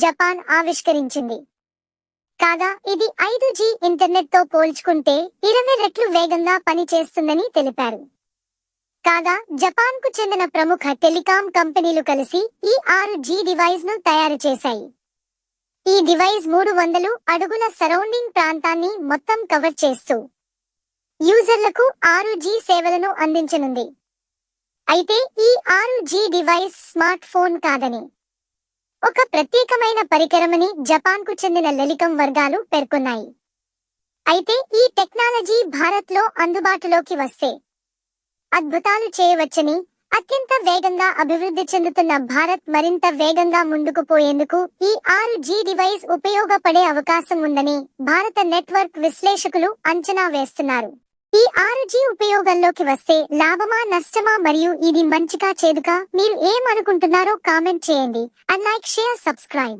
Japan ఆవిష్కరించింది. కాగా ఇది 5G internet తో పోల్చుకుంటే 20 రెట్లు వేగంగా పనిచేస్తుందని తెలిపారు. కాగా జపాన్ కు చెందిన ప్రముఖ టెలికాం కంపెనీలు కలిసి ఈ 6G డివైస్ ను తయారు చేశాయి. ఈ డివైస్ 300 అడుగుల సరౌండింగ్ ప్రాంతాన్ని మొత్తం కవర్ చేస్తూ యూజర్లకు 6G సేవలను అందించనుంది. అయితే ఈ 6G డివైస్ స్మార్ట్ ఫోన్ కాదని, ఒక ప్రత్యేకమైన పరికరమని జపాన్ కు చెందిన టెలికాం వర్గాలు పేర్కొన్నాయి. అయితే ఈ టెక్నాలజీ భారత్ లో అందుబాటులోకి వస్తే అద్భుతాలు చేయవచ్చని, అత్యంత వేగంగా అభివృద్ధి చెందుతున్న భారత్ మరింత వేగంగా ముందుకు పోయేందుకు ఈ 6G డివైస్ ఉపయోగపడే అవకాశం ఉందని భారత నెట్వర్క్ విశ్లేషకులు అంచనా వేస్తున్నారు. ఈ 6G ఉపయోగంలోకి వస్తే లాభమా నష్టమా, మరియు ఇది మంచిగా చేదుగా, మీరు ఏమనుకుంటున్నారో కామెంట్ చేయండి. And like, share, subscribe.